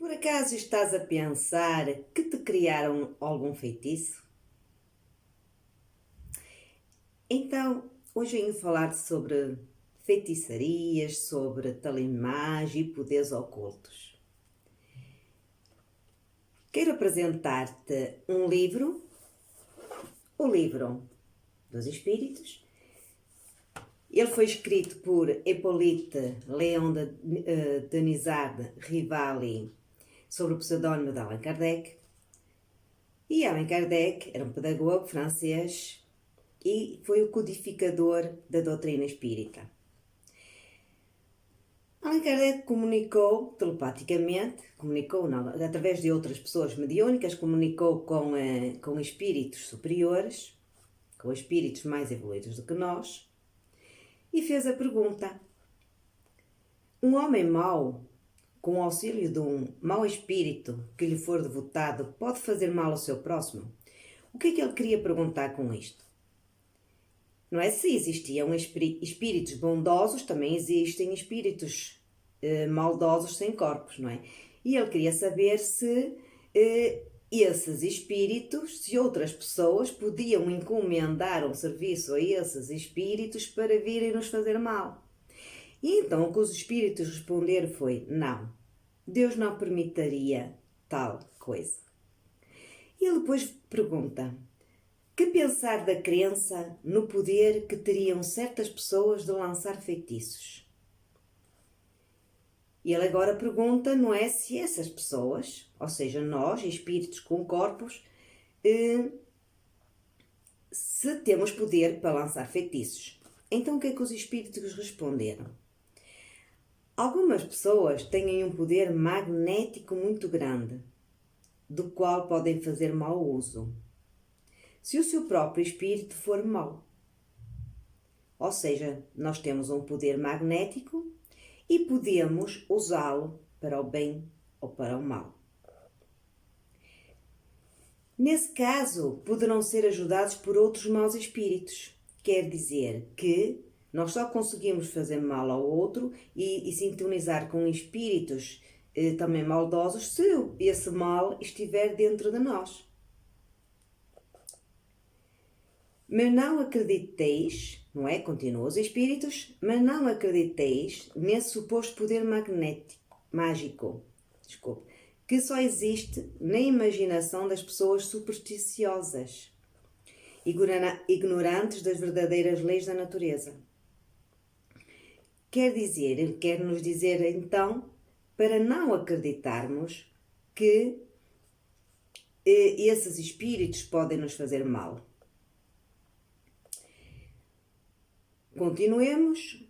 Por acaso estás a pensar que te criaram algum feitiço? Então, hoje venho falar sobre feitiçarias, sobre talimãs e poderes ocultos. Quero apresentar-te um livro, o livro dos Espíritos. Ele foi escrito por Hippolyte Léon Denisard Rivali, sobre o pseudónimo de Allan Kardec. E Allan Kardec era um pedagogo francês e foi o codificador da doutrina espírita. Allan Kardec comunicou telepaticamente, através de outras pessoas mediúnicas, comunicou com espíritos superiores, com espíritos mais evoluídos do que nós, e fez a pergunta: um homem mau, com o auxílio de um mau espírito que lhe for devotado, pode fazer mal ao seu próximo? O que é que ele queria perguntar com isto? Não é? Se existiam espíritos bondosos, também existem espíritos maldosos sem corpos, não é? E ele queria saber se esses espíritos, se outras pessoas podiam encomendar um serviço a esses espíritos para virem nos fazer mal. E então o que os espíritos responderam foi: não, Deus não permitiria tal coisa. E ele depois pergunta: que pensar da crença no poder que teriam certas pessoas de lançar feitiços? E ele agora pergunta, não é, se essas pessoas, ou seja, nós, espíritos com corpos, se temos poder para lançar feitiços. Então o que é que os espíritos responderam? Algumas pessoas têm um poder magnético muito grande, do qual podem fazer mau uso, se o seu próprio espírito for mau. Ou seja, nós temos um poder magnético e podemos usá-lo para o bem ou para o mal. Nesse caso, poderão ser ajudados por outros maus espíritos. Quer dizer que nós só conseguimos fazer mal ao outro e sintonizar com espíritos também maldosos se esse mal estiver dentro de nós. Mas não acrediteis, não é? Continuam os espíritos, mas não acrediteis nesse suposto poder mágico, que só existe na imaginação das pessoas supersticiosas, ignorantes das verdadeiras leis da natureza. Ele quer nos dizer então, para não acreditarmos que esses espíritos podem nos fazer mal. Continuemos.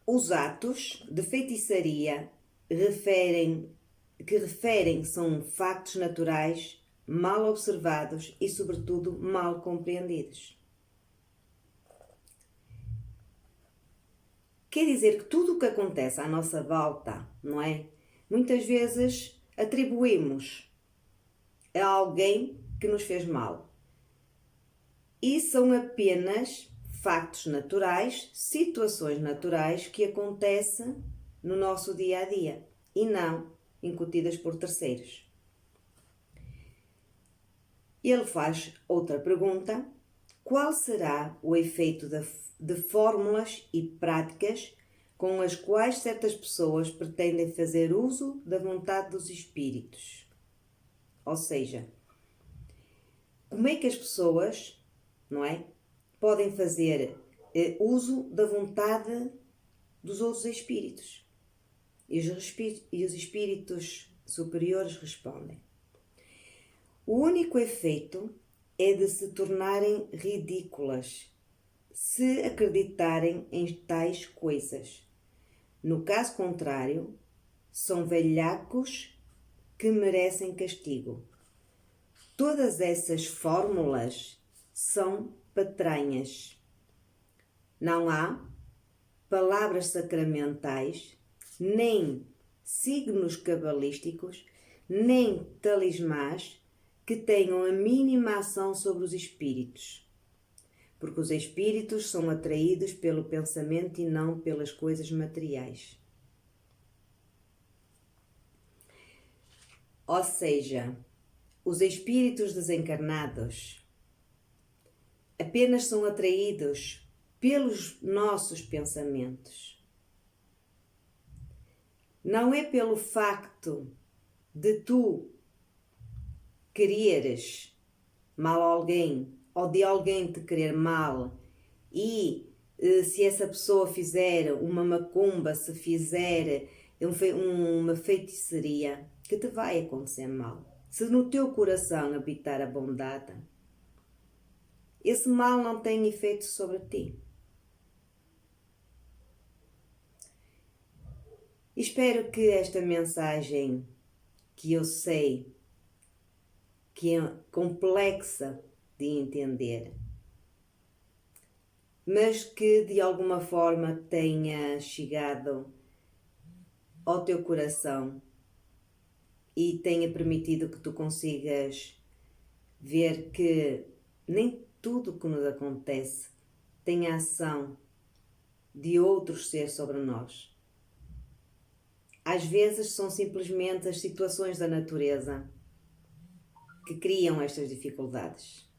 Os atos de feitiçaria que referem são factos naturais, mal observados e, sobretudo, mal compreendidos. Quer dizer que tudo o que acontece à nossa volta, não é? Muitas vezes atribuímos a alguém que nos fez mal. E são apenas factos naturais, situações naturais que acontecem no nosso dia a dia e não incutidas por terceiros. Ele faz outra pergunta: qual será o efeito de fórmulas e práticas com as quais certas pessoas pretendem fazer uso da vontade dos espíritos? Ou seja, como é que as pessoas, não é, podem fazer uso da vontade dos outros espíritos? E os espíritos superiores respondem: o único efeito é de se tornarem ridículas se acreditarem em tais coisas. No caso contrário, são velhacos que merecem castigo. Todas essas fórmulas são patranhas. Não há palavras sacramentais, nem signos cabalísticos, nem talismãs que tenham a mínima ação sobre os espíritos, porque os espíritos são atraídos pelo pensamento e não pelas coisas materiais. Ou seja, os espíritos desencarnados apenas são atraídos pelos nossos pensamentos. Não é pelo facto de tu quereres mal a alguém ou de alguém te querer mal e se essa pessoa fizer uma macumba, se fizer uma feitiçaria, que te vai acontecer mal. Se no teu coração habitar a bondade, esse mal não tem efeito sobre ti. Espero que esta mensagem, que eu sei que é complexa de entender, mas que de alguma forma tenha chegado ao teu coração e tenha permitido que tu consigas ver que nem tudo que nos acontece tem a ação de outros seres sobre nós. Às vezes são simplesmente as situações da natureza que criam estas dificuldades.